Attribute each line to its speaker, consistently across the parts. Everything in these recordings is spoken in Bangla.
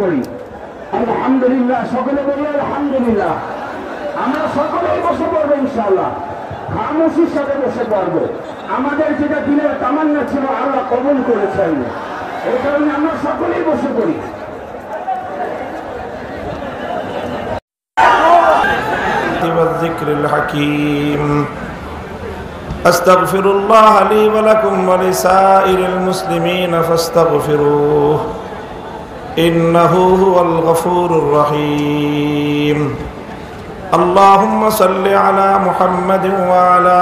Speaker 1: করি। আলহামদুলিল্লাহ, সকলে বলি আলহামদুলিল্লাহ। আমরা সকলেই বসে পড়বো ইনশাআল্লাহ, খামোশির সাথে বসে পড়বো। আমাদের যেটা দিনের তামান্না ছিল আল্লাহ কবুল করেছেন, এই কারণে আমরা সকলেই বসে পড়ি।
Speaker 2: والذكر الحكيم أستغفر الله لي ولكم ولسائر المسلمين فاستغفروه إنه هو الغفور الرحيم اللهم صل على محمد وعلى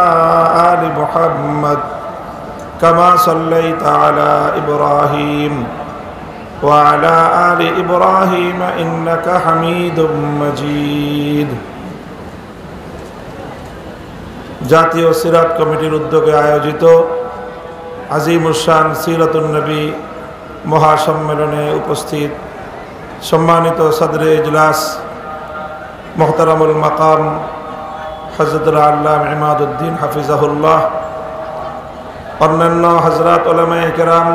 Speaker 2: آل محمد كما صليت على إبراهيم وعلى آل إبراهيم إنك حميد مجيد। জাতীয় সিরাত কমিটির উদ্যোগে আয়োজিত আজিমুশান সিরাতুন নবী মহাসম্মেলনে উপস্থিত সম্মানিত সদরে ইজলাস মুহতারামুল মাকাম হযরতুল আল্লামা ইমাদউদ্দিন হাফিজাহুল্লাহ, অন্যান্য হযরত উলামায়ে কেরাম,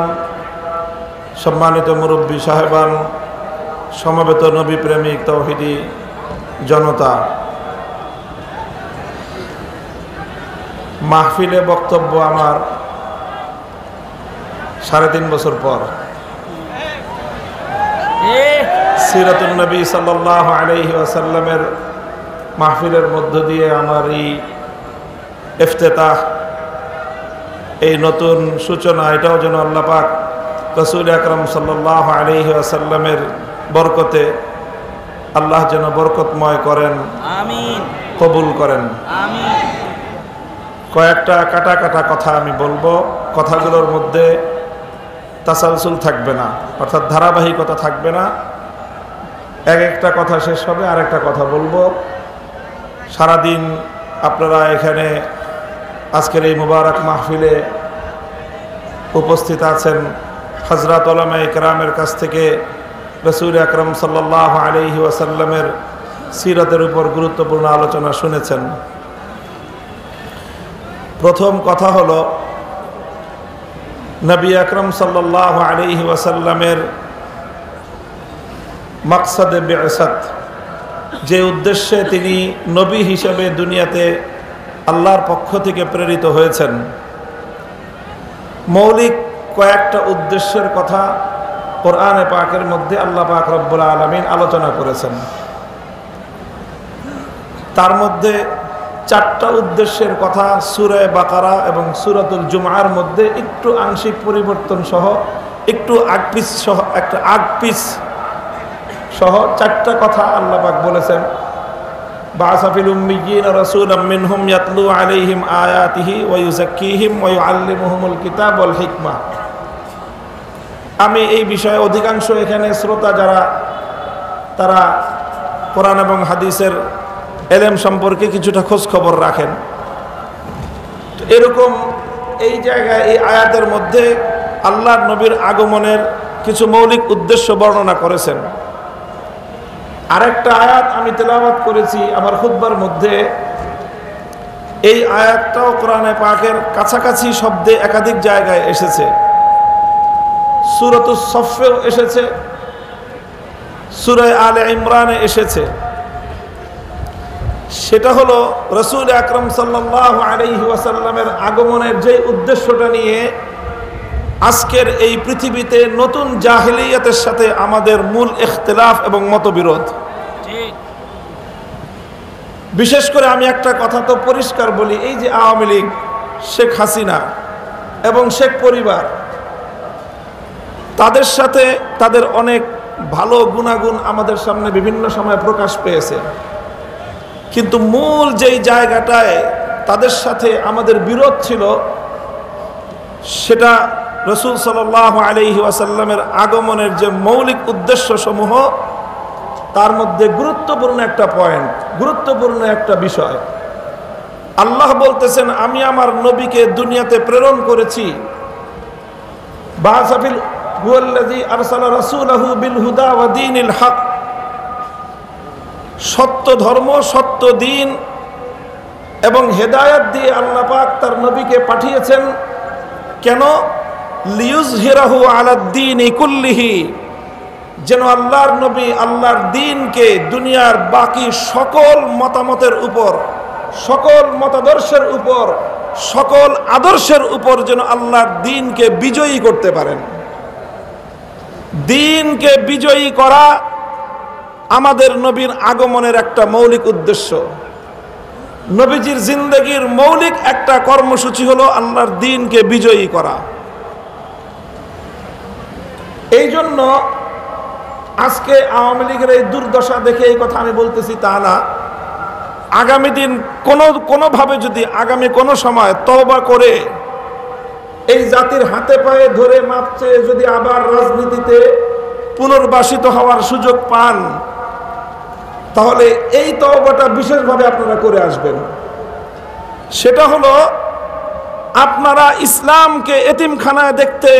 Speaker 2: সম্মানিত মুরব্বী সাহেবান, সমবেত নবী প্রেমিক তাওহীদি জনতা, মাহফিলে বক্তব্য আমার 3.5 বছর পর। সিরাতুন নবী সাল্লাল্লাহু আলাইহি ওয়াসাল্লামের মাহফিলের মধ্য দিয়ে আমার এই ইফতিতাহ, এই নতুন সূচনা, এটাও যেন আল্লাহ পাক রাসূল আকরাম সাল্লাল্লাহু আলাইহি ওয়াসাল্লামের বরকতে আল্লাহ যেন বরকতময় করেন, আমিন, কবুল করেন, আমিন। কয়েকটা কাটা কাটা কথা আমি বলবো, কথাগুলোর মধ্যে তাসালসুল থাকবে না, অর্থাৎ ধারাবাহিকতা থাকবে না। এক একটা কথা শেষ হবে আর একটা কথা বলবো। সারাদিন আপনারা এখানে আজকের এই মুবারক মাহফিলে উপস্থিত আছেন, হযরত উলামায়ে কেরামের কাছ থেকে রাসূল আকরাম সাল্লাল্লাহু আলাইহি ওয়াসাল্লামের সিরাতের উপর গুরুত্বপূর্ণ আলোচনা শুনেছেন। প্রথম কথা হলো, নবী আকরাম সাল্লাল্লাহু আলাইহি ওয়াসাল্লামের মাকসাদে বিআসাত, যে উদ্দেশ্যে তিনি নবী হিসেবে দুনিয়াতে আল্লাহর পক্ষ থেকে প্রেরিত হয়েছেন, মৌলিক কয়েকটা উদ্দেশ্যের কথা কোরআনে পাকের মধ্যে আল্লাহ পাক রব্বুল আলামিন আলোচনা করেছেন। তার মধ্যে 4টা উদ্দেশ্যের কথা সূরা বাকারা এবং সূরাতুল জুমআর মধ্যে একটু আংশিক পরিবর্তন সহ, একটু আগপিস সহ, একটা আগপিস সহ 4টা কথা আল্লাহ পাক বলেছেন। বা'আসা ফিল উম্মিয়্যিনা রাসূলাম মিনহুম ইয়াতলু আলাইহিম আয়াতিহি ওয়া ইউযাক্কিহিম ওয়া ইউআল্লিমুহুমুল কিতাব ওয়াল হিকমা। আমি এই বিষয়ে অধিকাংশ এখানে শ্রোতা যারা, তারা কোরআন এবং হাদিসের এলেম সম্পর্কে কিছুটা খোঁজ খবর রাখেন। এরকম এই জায়গায় এই আয়াতের মধ্যে আল্লাহর নবীর আগমনের কিছু মৌলিক উদ্দেশ্য বর্ণনা করেছেন। আরেকটা আয়াত আমি তেলাওয়াত করেছি আমার খুতবার মধ্যে, এই আয়াতটাও কোরআনে পাকের কাছাকাছি শব্দে একাধিক জায়গায় এসেছে। সূরাতুস সফেও এসেছে, সূরা আলে ইমরানে এসেছে। সেটা হলো রাসূল আকরাম সাল্লাল্লাহু আলাইহি ওয়াসাল্লামের আগমনের যে উদ্দেশ্যটা নিয়ে আজকের এই পৃথিবীতে নতুন জাহেলিয়াতের সাথে আমাদের মূল ইখতিলাফ এবং মতবিরোধ। বিশেষ করে আমি একটা কথা তো পরিষ্কার বলি, এই যে আওয়ামী লীগ, শেখ হাসিনা এবং শেখ পরিবার, তাদের সাথে তাদের অনেক ভালো গুণাগুণ আমাদের সামনে বিভিন্ন সময় প্রকাশ পেয়েছে, কিন্তু মূল যেই জায়গাটায় তাদের সাথে আমাদের বিরোধ ছিল সেটা রাসূল সাল্লাল্লাহু আলাইহি ওয়াসাল্লামের আগমনের যে মৌলিক উদ্দেশ্য সমূহ, তার মধ্যে গুরুত্বপূর্ণ একটা পয়েন্ট, গুরুত্বপূর্ণ একটা বিষয়। আল্লাহ বলতেছেন, আমি আমার নবীকে দুনিয়াতে প্রেরণ করেছি, বা'আসাফিল হুয়াল্লাযী আরসালা রাসূলাহু বিল হুদা ওয়া দীনিল হক, সত্য ধর্ম, সত্য দিন এবং হেদায়েত দিয়ে আল্লাহ পাক তার নবীকে পাঠিয়েছেন। কেন? লিইয়ুযহিরাহু আলাদ দীনি কুল্লিহি, যেন আল্লাহর নবী আল্লাহর দ্বীনকে দুনিয়ার বাকি সকল মতামতের উপর, সকল মতাদর্শের উপর, সকল আদর্শের উপর যেন আল্লাহর দ্বীনকে বিজয়ী করতে পারেন। দ্বীনকে বিজয়ী করা আমাদের নবীর আগমনের একটা মৌলিক উদ্দেশ্য। নবীজির জিন্দেগির মৌলিক একটা কর্মসূচি হলো আল্লাহর দ্বীনকে বিজয়ী করা। এই জন্য আজকে আওয়ামী লীগের এই দুর্দশা দেখে এই কথা আমি বলতেছি তা না। আগামী দিন কোনোভাবে যদি আগামী কোনো সময় তওবা করে এই জাতির হাতে পায়ে ধরে মাপ চেয়ে যদি আবার রাজনীতিতে পুনর্বাসিত হওয়ার সুযোগ পান, তাহলে এই তওবাটা বিশেষভাবে আপনারা করে আসবেন। সেটা হলো, আপনারা ইসলামকে এতিমখানায় দেখতে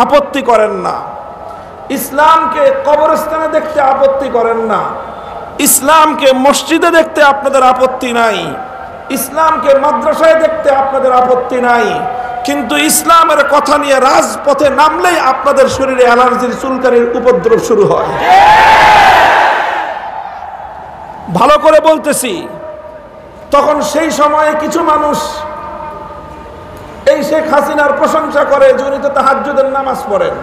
Speaker 2: আপত্তি করেন না, ইসলামকে কবরস্থানে দেখতে আপত্তি করেন না, ইসলামকে মসজিদে দেখতে আপনাদের আপত্তি নাই, ইসলামকে মাদ্রাসায় দেখতে আপনাদের আপত্তি নাই, কিন্তু ইসলামের কথা নিয়ে রাজপথে নামলেই আপনাদের শরীরে অ্যালার্জির চুলকানির উপদ্রব শুরু হয়। ভালো করে বলতেছি, তখন সেই সময়ে কিছু মানুষ এই শেখ হাসিনার প্রশংসা করে যে উনি তো তাহাজ্জুদের নামাজ পড়েন,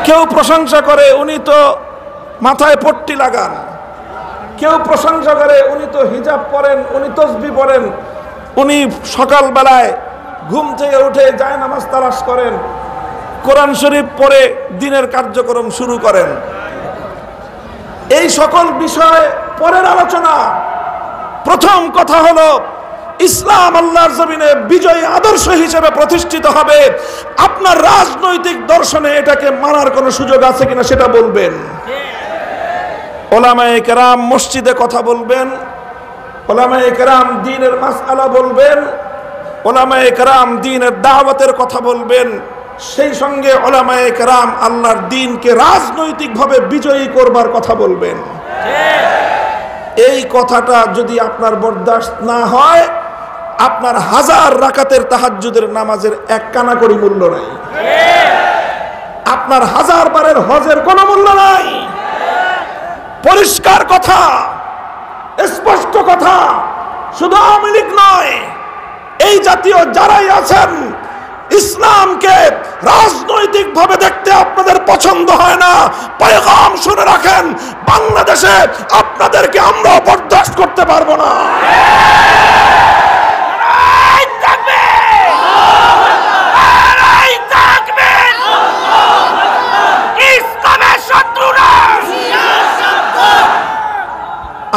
Speaker 2: কেউ প্রশংসা করে উনি তো মাথায় পট্টি লাগান, কেউ প্রশংসা করে উনি তো হিজাব পরেন, উনি তসবিহ পড়েন, উনি সকালবেলায় ঘুম থেকে উঠে যায় নামাজ তালাশ করেন, কোরআন শরীফ পড়ে দিনের কার্যক্রম শুরু করেন। এই সকল বিষয় পরের আলোচনা। প্রথম কথা হলো, ইসলাম আল্লাহর জমিনে বিজয়ী আদর্শ হিসেবে প্রতিষ্ঠিত হবে। আপনার রাজনৈতিক দর্শনে এটাকে মানার কোনো সুযোগ আছে কিনা সেটা বলবেন। ওলামায়ে কেরাম মসজিদে কথা বলবেন, ওলামায়ে কেরাম দ্বীনের মাসআলা বলবেন, ওলামায়ে কেরাম দ্বীনের দাওয়াতের কথা বলবেন, সেই সঙ্গে ওলামায়ে কেরাম আল্লাহর দ্বীনকে রাজনৈতিকভাবে বিজয়ী করবার কথা বলবেন। এই কথাটা যদি আপনার বরদাস্ত না হয়, আপনার 1000 রাকাতের তাহাজ্জুদের নামাজের এক কানাকড়ি মূল্য নাই, আপনার 1000 বারের হজের কোনো মূল্য নাই। পরিষ্কার কথা, স্পষ্ট কথা। শুধু আওয়ামী লীগ নয়, এই জাতীয় যারাই আছেন, ইসলামকে রাজনৈতিকভাবে দেখতে আপনাদের পছন্দ হয় না, পয়গাম শুনে রাখেন, বাংলাদেশে আপনাদেরকে আমরা বরদাস্ত করতে পারবো না।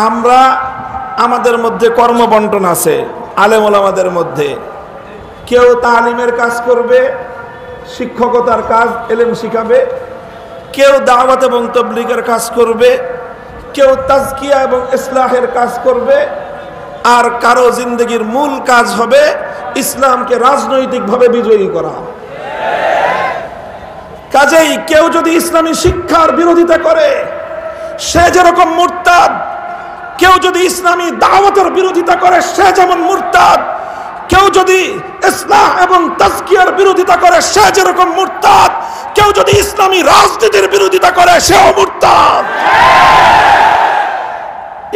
Speaker 2: আমরা আমাদের মধ্যে কর্মবন্টন আছে, আলেম ওলামাদের মধ্যে। কেউ তালিমের কাজ করবে, শিক্ষকতার কাজ, এলেম শিখাবে, কেউ দাওয়াত এবং তাবলীগের কাজ করবে, কেউ তাজকিয়া এবং ইসলাহের কাজ করবে, আর কারো জিন্দগির মূল কাজ হবে ইসলামকে রাজনৈতিকভাবে বিজয়ী করা। কাজেই কেউ যদি ইসলামী শিক্ষার বিরোধিতা করে সে যেরকম মুরতাদ, কেউ যদি ইসলামী দাওয়াতের বিরোধিতা করে সে যেমন মুরতাদ, কেউ যদি ইসলাহ এবং তাজকিয়ার বিরোধিতা করে সে যেরকম মুরতাদ, কেউ যদি ইসলামী রাজনীতির বিরোধিতা করে সেও মুরতাদ।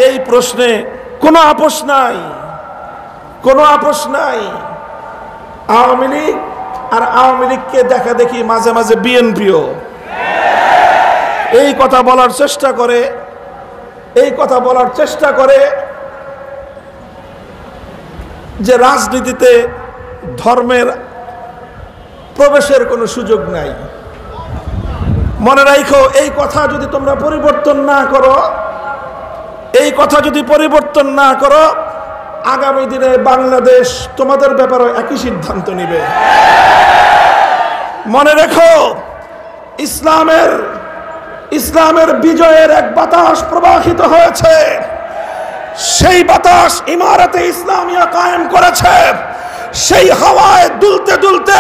Speaker 2: এই প্রশ্নে কোনো আপোষ নাই, কোনো আপোষ নাই। আওয়ামী লীগ আর আওয়ামী লীগকে দেখা দেখি মাঝে মাঝে বিএনপিও এই কথা বলার চেষ্টা করে, এই কথা বলার চেষ্টা করে যে রাজনীতিতে ধর্মের প্রবেশের কোনো সুযোগ নাই। মনে রাখো, এই কথা যদি তোমরা পরিবর্তন না করো, এই কথা যদি পরিবর্তন না করো, আগামী দিনে বাংলাদেশ তোমাদের ব্যাপারে একই সিদ্ধান্ত নেবে। মনে রেখো, ইসলামের বিজয়ের এক বাতাস প্রবাহিত হয়েছে, সেই বাতাস ইমারতে ইসলামিয়া কায়েম করেছে। সেই হাওয়ায় দুলতে দুলতে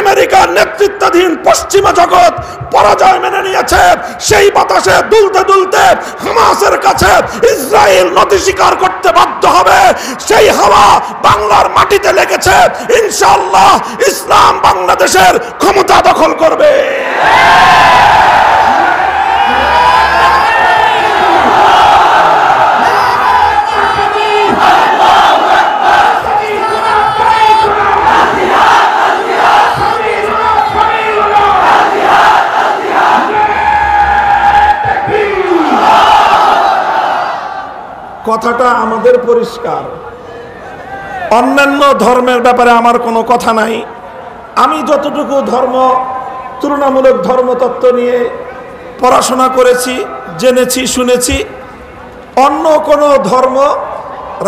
Speaker 2: আমেরিকার নেতৃত্বাধীন পশ্চিমা জগৎ পরাজয় মেনে নিয়েছে। সেই বাতাসে দুলতে দুলতে হামাসের কাছে ইসরায়েল নতি স্বীকার করতে বাধ্য মুক্ত হবে, সেই হাওয়া বাংলার মাটিতে লেগেছে। ইনশাআল্লাহ ইসলাম বাংলাদেশের ক্ষমতা দখল করবে। কথাটা আমাদের পরিষ্কার, অন্যান্য ধর্মের ব্যাপারে আমার কোনো কথা নাই। আমি যতটুকু তুলনামূলক ধর্মতত্ত্ব নিয়ে পড়াশোনা করেছি, জেনেছি, শুনেছি, অন্য কোনো ধর্ম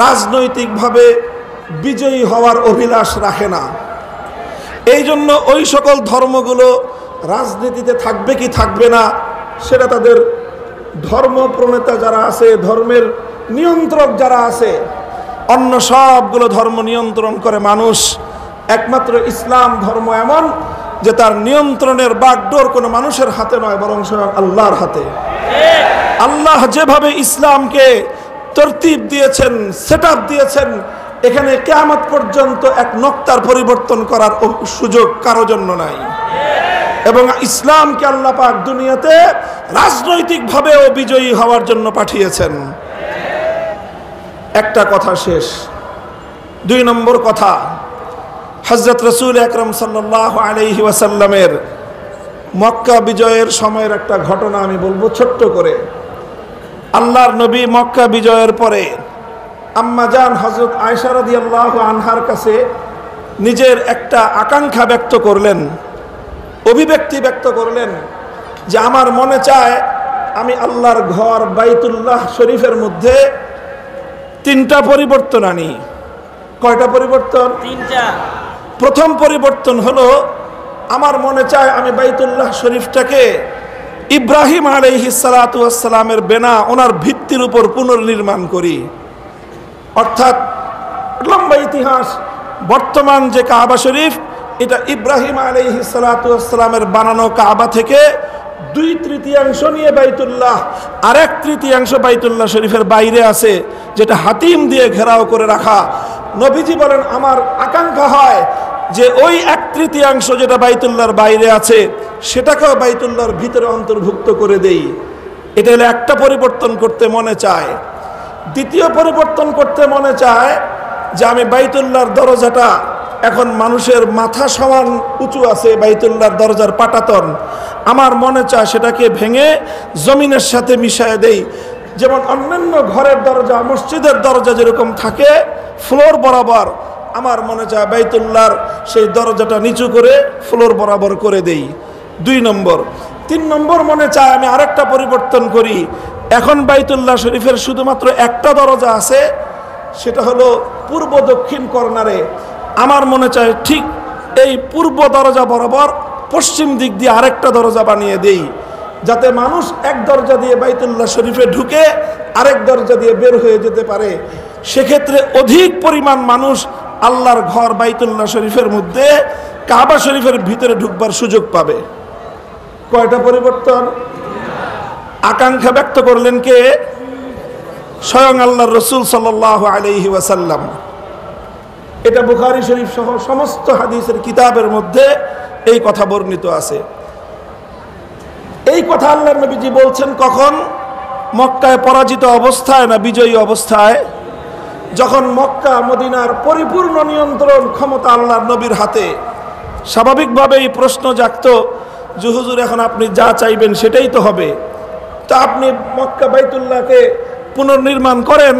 Speaker 2: রাজনৈতিকভাবে বিজয়ী হওয়ার অভিলাষ রাখে না। এই জন্য ওই সকল ধর্মগুলো রাজনীতিতে থাকবে কি থাকবে না সেটা তাদের ধর্ম প্রণেতা যারা আছে, ধর্মের নিয়ন্ত্রক যারা আছে, অন্য সবগুলো ধর্ম নিয়ন্ত্রণ করে মানুষ। একমাত্র ইসলাম ধর্ম এমন যে তার নিয়ন্ত্রণের বাগডোর কোনো মানুষের হাতে নয়, বরং স্বয়ং আল্লাহর হাতে। আল্লাহ যেভাবে ইসলামকে তরতিব দিয়েছেন, সেটআপ দিয়েছেন, এখানে কিয়ামত পর্যন্ত এক নক্তার পরিবর্তন করার সুযোগ কারো জন্য নাই। এবং ইসলামকে আল্লাহ পাক দুনিয়াতে রাজনৈতিকভাবেও বিজয়ী হওয়ার জন্য পাঠিয়েছেন। একটা কথা শেষ। 2 নম্বর কথা, হযরত রাসূল আকরাম সাল্লাল্লাহু আলাইহি ওয়াসাল্লামের মক্কা বিজয়ের সময়ের একটা ঘটনা আমি বলবো ছোট্ট করে। আল্লাহর নবী মক্কা বিজয়ের পরে আম্মা জান হযরত আয়েশা রাদিয়াল্লাহু আনহার কাছে নিজের একটা আকাঙ্ক্ষা ব্যক্ত করলেন, অভিব্যক্তি ব্যক্ত করলেন যে আমার মনে চায় আমি আল্লাহর ঘর বাইতুল্লাহ শরীফের মধ্যে 3টা পরিবর্তন আনি। কয়টা পরিবর্তন?
Speaker 3: 3টা।
Speaker 2: প্রথম পরিবর্তন হলো আমার মনে চায় আমি বাইতুল্লাহ শরীফটাকে ইব্রাহিম আলাইহিস সালাতু ওয়াস সালামের বেনা ওনার ভিত্তির উপর পুনর্নির্মাণ করি। অর্থাৎ লম্বা ইতিহাস, বর্তমান যে কাবা শরীফ এটা ইব্রাহিম আলাইহিস সালাতু ওয়াস সালামের বানানো কাবা থেকে 2/3 নিয়ে বাইতুল্লাহ, আর 1/3 বাইতুল্লাহ শরীফের বাইরে আছে, যেটা হাতিম দিয়ে ঘেরাও করে রাখা। নবীজি বলেন আমার আকাঙ্ক্ষা হয় যে ওই 1/3 যেটা বাইতুল্লাহর বাইরে আছে সেটাকেও বাইতুল্লাহর ভিতরে অন্তর্ভুক্ত করে দেই। এটা হলো একটা পরিবর্তন করতে মনে চায়। দ্বিতীয় পরিবর্তন করতে মনে চায় যে আমি বাইতুল্লাহর দরজাটা, এখন মানুষের মাথা সমান উঁচু আছে বাইতুল্লাহর দরজার পাটাতন, আমার মনে চায় সেটাকে ভেঙে জমিনের সাথে মিশিয়ে দেই। যেমন অন্যান্য ঘরের দরজা, মসজিদের দরজা যেরকম থাকে ফ্লোর বরাবর, আমার মনে চায় বাইতুল্লাহর সেই দরজাটা নিচু করে ফ্লোর বরাবর করে দেই। 2 নম্বর। 3 নম্বর মনে চায় আমি আরেকটা পরিবর্তন করি। এখন বাইতুল্লাহ শরীফের শুধুমাত্র একটা দরজা আছে, সেটা হলো পূর্ব দক্ষিণ কর্নারে। আমার মনে চায় ঠিক এই পূর্ব দরজা বরাবর পশ্চিম দিক দিয়ে আরেকটা দরজা বানিয়ে দেই, যাতে মানুষ এক দরজা দিয়ে বাইতুল্লাহ শরীফে ঢুকে আরেক দরজা দিয়ে বের হয়ে যেতে পারে। সেক্ষেত্রে অধিক পরিমাণ মানুষ আল্লাহর ঘর বাইতুল্লাহ শরীফের মধ্যে কাবা শরীফের ভিতরে ঢুকবার সুযোগ পাবে। কয়টা পরিবর্তন? আকাঙ্ক্ষা ব্যক্ত করলেন কে? স্বয়ং আল্লাহর রাসূল সাল্লাল্লাহু আলাইহি ওয়াসাল্লাম। এটা বুখারী শরীফ সহ সমস্ত হাদিসের কিতাবের মধ্যে এই কথা বর্ণিত আছে। এই কথা আল্লাহর নবীজি বলছেন কখন? মক্কায় পরাজিত অবস্থায় না বিজয়ী অবস্থায়? যখন মক্কা মদিনার পরিপূর্ণ নিয়ন্ত্রণ ক্ষমতা আল্লাহর নবীর হাতে। স্বাভাবিকভাবেই প্রশ্ন জাগত যে হুজুর এখন আপনি যা চাইবেন সেটাই তো হবে, তা আপনি মক্কা বাইতুল্লাহকে পুনর্নির্মাণ করেন,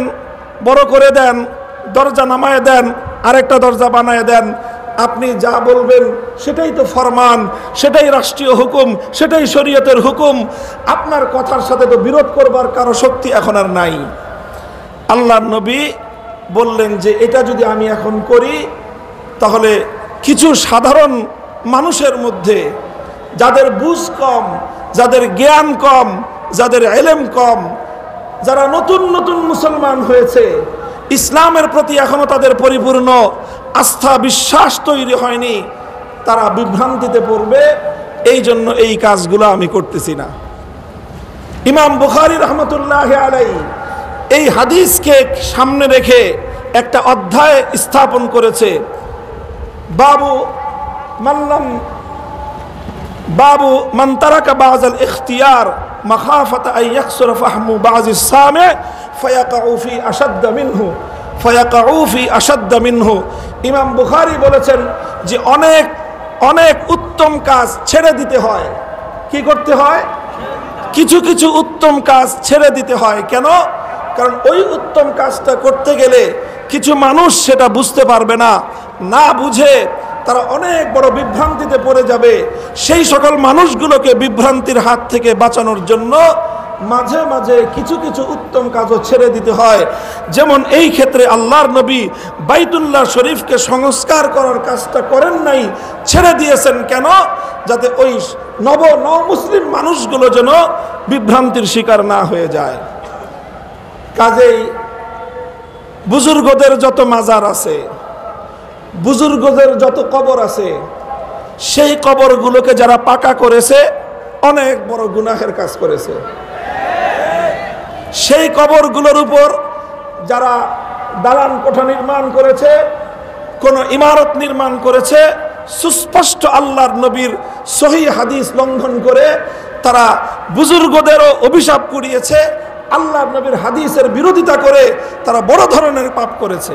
Speaker 2: বড় করে দেন, দরজা নামায় দেন, আরেকটা দরজা বানায় দেন, আপনি যা বলবেন সেটাই তো ফরমান, সেটাই রাষ্ট্রীয় হুকুম, সেটাই শরীয়তের হুকুম, আপনার কথার সাথে তো বিরোধ করবার কারো শক্তি এখন আর নাই। আল্লাহর নবী বললেন যে এটা যদি আমি এখন করি তাহলে কিছু সাধারণ মানুষের মধ্যে যাদের বুঝ কম, যাদের জ্ঞান কম, যাদের ইলম কম, যারা নতুন নতুন মুসলমান হয়েছে, ইসলামের প্রতি এখনো তাদের পরিপূর্ণ আস্থা বিশ্বাস তৈরি হয়নি, তারা বিভ্রান্তিতে পড়বে। এই জন্য এই কাজগুলো আমি করতেছি না। ইমাম বুখারী রাহমাতুল্লাহি আলাইহি এই হাদিসকে সামনে রেখে একটা অধ্যায় স্থাপন করেছে, বাবু মান তারাকা বাযাল ইখতিয়ার মাখাফাতা আন ইয়াকসুরা ফাহমু বাযিস সামি' ফায়াকাউ ফি আশাদ্দা মিনহু। ইমাম বুখারী বলেছেন যে অনেক উত্তম কাজ ছেড়ে দিতে হয়। কি করতে হয়? কিছু কিছু উত্তম কাজ ছেড়ে দিতে হয়। কেন? কারণ ওই উত্তম কাজটা করতে গেলে কিছু মানুষ সেটা বুঝতে পারবে না, না বুঝে তারা অনেক বড় বিভ্রান্তিতে পড়ে যাবে। সেই সকল মানুষগুলোকে বিভ্রান্তির হাত থেকে বাঁচানোর জন্য মাঝে মাঝে কিছু কিছু উত্তম কাজও ছেড়ে দিতে হয়। যেমন এই ক্ষেত্রে আল্লাহর নবী বাইতুল্লাহ শরীফকে সংস্কার করার কাজটা করেন নাই, ছেড়ে দিয়েছেন। কেন? যাতে ওই নব মুসলিম মানুষগুলো যেন বিভ্রান্তির শিকার না হয়ে যায়। কাজেই বুজুর্গদের যত মাজার আছে, বুজুর্গদের যত কবর আছে, সেই কবরগুলোকে যারা পাকা করেছে অনেক বড় গুনাহের কাজ করেছে। সেই কবরগুলোর উপর যারা দালান কোঠা নির্মাণ করেছে, কোন ইমারত নির্মাণ করেছে, সুস্পষ্ট আল্লাহর নবীর সহিহ হাদিস লঙ্ঘন করে তারা বুজুর্গদেরও অভিশাপ কুড়িয়েছে, আল্লাহর নবীর হাদিসের বিরোধিতা করে তারা বড় ধরনের পাপ করেছে।